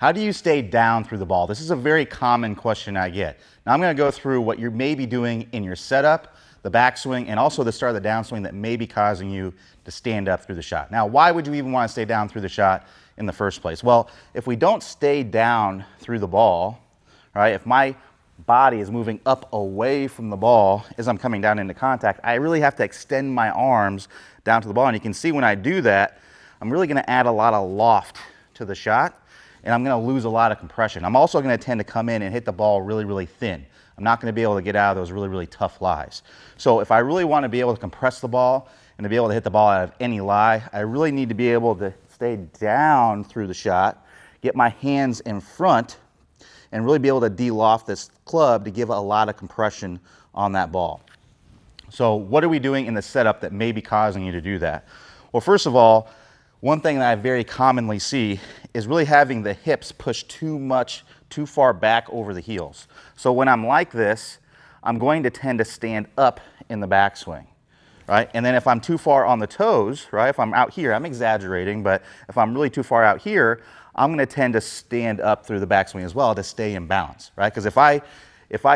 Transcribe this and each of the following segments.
How do you stay down through the ball? This is a very common question I get. Now I'm going to go through what you're maybe doing in your setup, the backswing, and also the start of the downswing that may be causing you to stand up through the shot. Now, why would you even want to stay down through the shot in the first place? Well, if we don't stay down through the ball, right, if my body is moving up away from the ball as I'm coming down into contact, I really have to extend my arms down to the ball. And you can see when I do that, I'm really going to add a lot of loft to the shot, and I'm going to lose a lot of compression. I'm also going to tend to come in and hit the ball really, really thin. I'm not going to be able to get out of those really, really tough lies. So if I really want to be able to compress the ball and to be able to hit the ball out of any lie, I really need to be able to stay down through the shot, get my hands in front, and really be able to de-loft this club to give a lot of compression on that ball. So what are we doing in the setup that may be causing you to do that? Well, first of all, one thing that I very commonly see is really having the hips pushed too far back over the heels. So when I'm like this, I'm going to tend to stand up in the backswing, right? And then if I'm too far on the toes, right, if I'm out here, I'm exaggerating, but if I'm really too far out here, I'm going to tend to stand up through the backswing as well to stay in balance, right? Because if I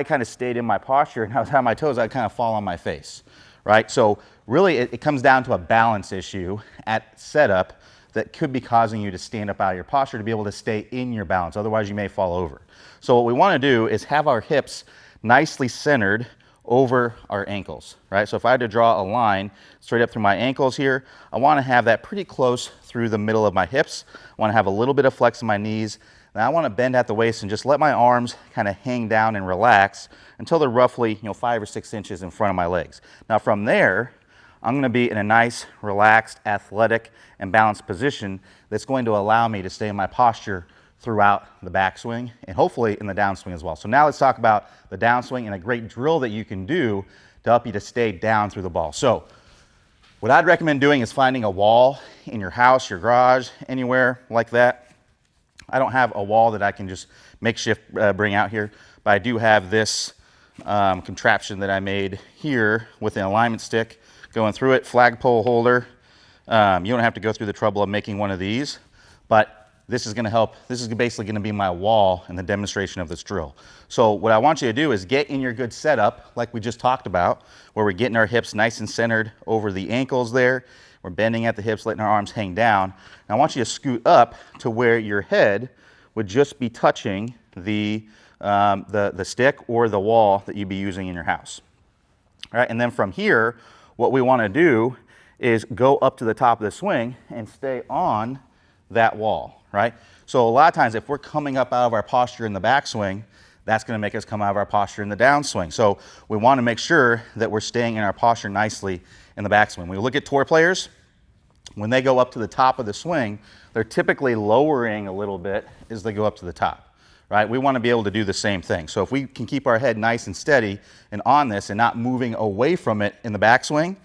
kind of stayed in my posture and I was on my toes, I'd kind of fall on my face, right? So really it comes down to a balance issue at setup that could be causing you to stand up out of your posture to be able to stay in your balance. Otherwise, you may fall over. So what we want to do is have our hips nicely centered over our ankles, right? So if I had to draw a line straight up through my ankles here, I want to have that pretty close through the middle of my hips. I want to have a little bit of flex in my knees. Then I want to bend at the waist and just let my arms kind of hang down and relax until they're roughly 5 or 6 inches in front of my legs. Now from there, I'm going to be in a nice, relaxed, athletic, and balanced position that's going to allow me to stay in my posture throughout the backswing and hopefully in the downswing as well. So now let's talk about the downswing and a great drill that you can do to help you to stay down through the ball. So what I'd recommend doing is finding a wall in your house, your garage, anywhere like that. I don't have a wall that I can just makeshift bring out here, but I do have this contraption that I made here with an alignment stick going through it, flagpole holder. You don't have to go through the trouble of making one of these, but this is going to help. This is basically going to be my wall in the demonstration of this drill. So what I want you to do is get in your good setup like we just talked about, where we're getting our hips nice and centered over the ankles there. We're bending at the hips, letting our arms hang down. And I want you to scoot up to where your head would just be touching the stick or the wall that you'd be using in your house. All right, and then from here, what we want to do is go up to the top of the swing and stay on that wall, right? So a lot of times if we're coming up out of our posture in the backswing, that's going to make us come out of our posture in the downswing. So we want to make sure that we're staying in our posture nicely in the backswing. When we look at tour players, when they go up to the top of the swing, they're typically lowering a little bit as they go up to the top, right? We want to be able to do the same thing. So if we can keep our head nice and steady and on this and not moving away from it in the backswing,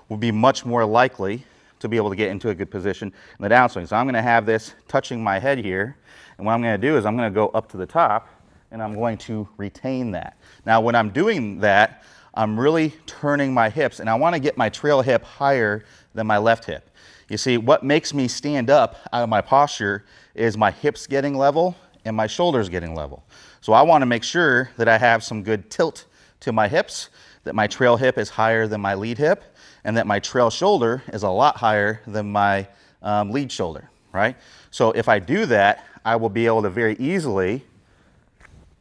we'll be much more likely to be able to get into a good position in the downswing. So I'm going to have this touching my head here, and what I'm going to do is I'm going to go up to the top and I'm going to retain that. Now when I'm doing that, I'm really turning my hips, and I want to get my trail hip higher than my left hip. You see, what makes me stand up out of my posture is my hips getting level and my shoulders getting level. So I want to make sure that I have some good tilt to my hips, that my trail hip is higher than my lead hip, and that my trail shoulder is a lot higher than my lead shoulder, right? So if I do that, I will be able to very easily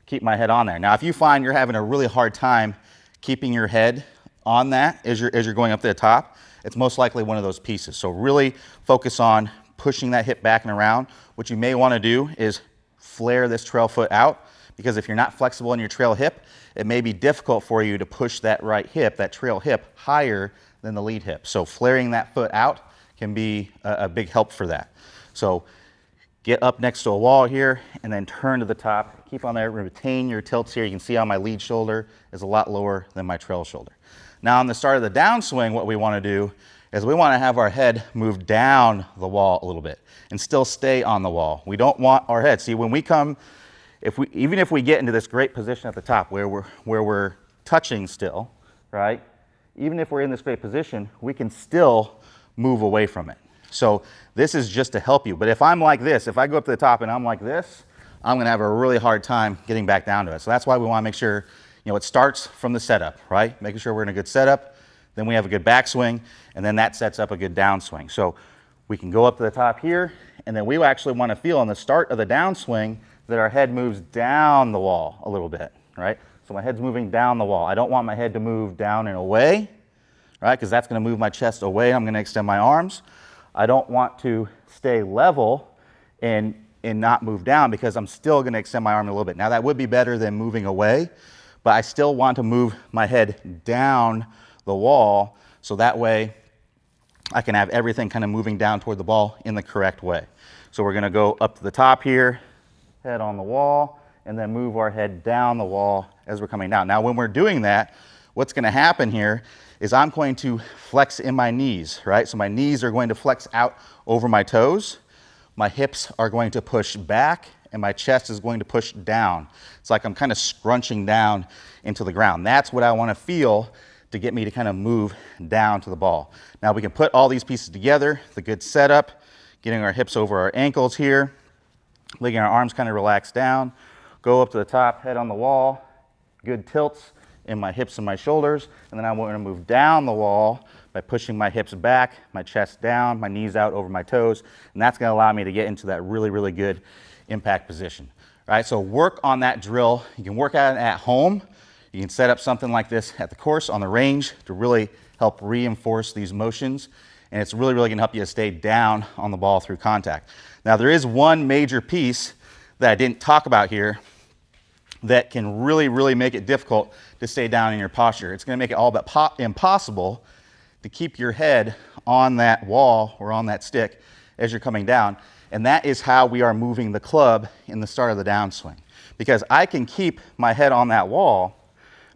keep my head on there. Now, if you find you're having a really hard time keeping your head on that as you're going up to the top, it's most likely one of those pieces. So really focus on pushing that hip back and around. What you may want to do is flare this trail foot out, because if you're not flexible in your trail hip, it may be difficult for you to push that right hip, that trail hip, higher than the lead hip. So flaring that foot out can be a big help for that. So get up next to a wall here and then turn to the top. Keep on there, retain your tilts here. You can see how my lead shoulder is a lot lower than my trail shoulder. Now on the start of the downswing, what we want to do is we want to have our head move down the wall a little bit and still stay on the wall. We don't want our head. See, when we come, even if we get into this great position at the top where we're touching still, right? Even if we're in this great position, we can still move away from it. So this is just to help you. But if I'm like this, if I go up to the top and I'm like this, I'm gonna have a really hard time getting back down to it. So that's why we wanna make sure, it starts from the setup, right? Making sure we're in a good setup, then we have a good backswing, and then that sets up a good downswing. So we can go up to the top here, and then we actually wanna feel on the start of the downswing that our head moves down the wall a little bit, right? So my head's moving down the wall. I don't want my head to move down and away, right? Because that's gonna move my chest away. I'm gonna extend my arms. I don't want to stay level and not move down because I'm still gonna extend my arm a little bit. Now that would be better than moving away, but I still want to move my head down the wall so that way I can have everything kind of moving down toward the ball in the correct way. So we're gonna go up to the top here, head on the wall, and then move our head down the wall as we're coming down. Now when we're doing that, what's gonna happen here is I'm going to flex in my knees, right? So my knees are going to flex out over my toes. My hips are going to push back and my chest is going to push down. It's like I'm kind of scrunching down into the ground. That's what I want to feel to get me to kind of move down to the ball. Now we can put all these pieces together, the good setup, getting our hips over our ankles here, letting our arms kind of relax down, go up to the top, head on the wall, good tilts in my hips and my shoulders, and then I'm going to move down the wall by pushing my hips back, my chest down, my knees out over my toes, and that's going to allow me to get into that really, really good impact position. All right, so work on that drill. You can work at it at home. You can set up something like this at the course on the range to really help reinforce these motions, and it's really, really going to help you to stay down on the ball through contact. Now, there is one major piece that I didn't talk about here that can really, really make it difficult to stay down in your posture. It's going to make it all but impossible to keep your head on that wall or on that stick as you're coming down. And that is how we are moving the club in the start of the downswing. Because I can keep my head on that wall,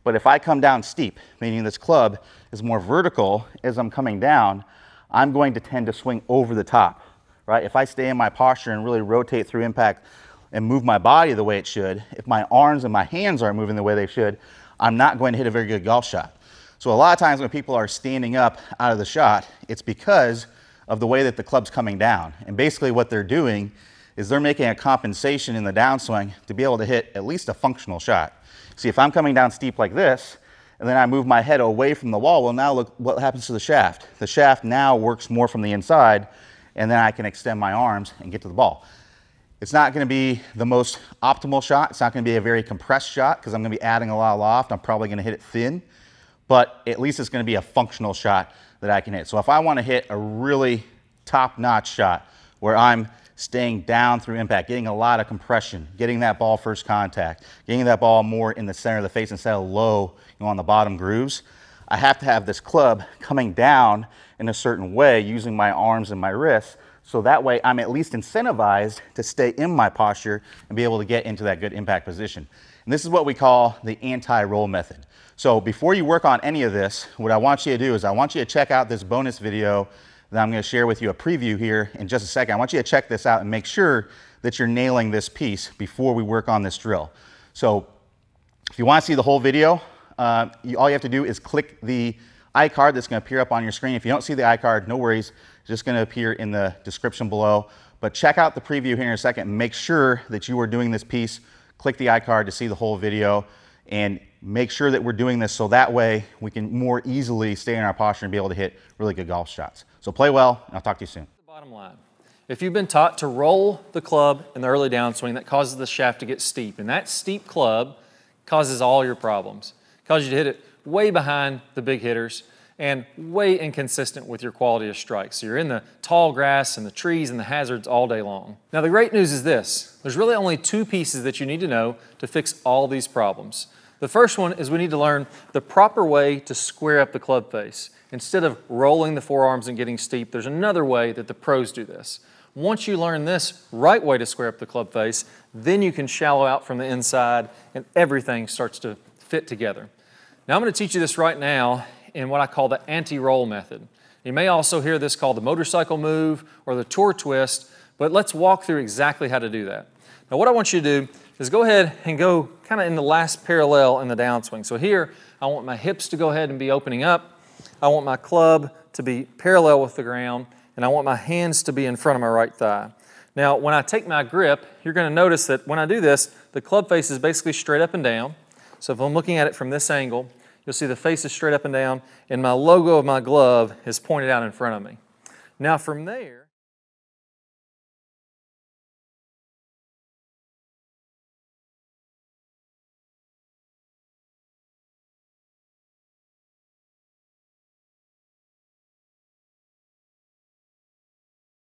but if I come down steep, meaning this club is more vertical as I'm coming down, I'm going to tend to swing over the top, right? If I stay in my posture and really rotate through impact and move my body the way it should, if my arms and my hands aren't moving the way they should, I'm not going to hit a very good golf shot. So a lot of times when people are standing up out of the shot, it's because of the way that the club's coming down. And basically what they're doing is they're making a compensation in the downswing to be able to hit at least a functional shot. See, if I'm coming down steep like this, and then I move my head away from the wall, well, now look what happens to the shaft. The shaft now works more from the inside, and then I can extend my arms and get to the ball. It's not going to be the most optimal shot. It's not going to be a very compressed shot because I'm going to be adding a lot of loft. I'm probably going to hit it thin, but at least it's going to be a functional shot that I can hit. So if I want to hit a really top-notch shot where I'm staying down through impact, getting a lot of compression, getting that ball first contact, getting that ball more in the center of the face instead of low on the bottom grooves, I have to have this club coming down in a certain way using my arms and my wrists, so that way I'm at least incentivized to stay in my posture and be able to get into that good impact position. And this is what we call the anti-roll method. So before you work on any of this, what I want you to do is I want you to check out this bonus video that I'm going to share with you, a preview here in just a second. I want you to check this out and make sure that you're nailing this piece before we work on this drill. So if you want to see the whole video, all you have to do is click the iCard that's going to appear up on your screen. If you don't see the iCard, no worries. It's just going to appear in the description below. But check out the preview here in a second and make sure that you are doing this piece. Click the iCard to see the whole video and make sure that we're doing this so that way we can more easily stay in our posture and be able to hit really good golf shots. So play well, and I'll talk to you soon. Bottom line, if you've been taught to roll the club in the early downswing, that causes the shaft to get steep, and that steep club causes all your problems. It causes you to hit it way behind the big hitters and way inconsistent with your quality of strike. So you're in the tall grass and the trees and the hazards all day long. Now the great news is this, there's really only two pieces that you need to know to fix all these problems. The first one is we need to learn the proper way to square up the club face. Instead of rolling the forearms and getting steep, there's another way that the pros do this. Once you learn this right way to square up the club face, then you can shallow out from the inside and everything starts to fit together. Now I'm going to teach you this right now in what I call the anti-roll method. You may also hear this called the motorcycle move or the tour twist, but let's walk through exactly how to do that. Now what I want you to do is go ahead and go kind of in the last parallel in the downswing. So here, I want my hips to go ahead and be opening up. I want my club to be parallel with the ground, and I want my hands to be in front of my right thigh. Now, when I take my grip, you're going to notice that when I do this, the club face is basically straight up and down. So if I'm looking at it from this angle, you'll see the face is straight up and down, and my logo of my glove is pointed out in front of me. Now from there,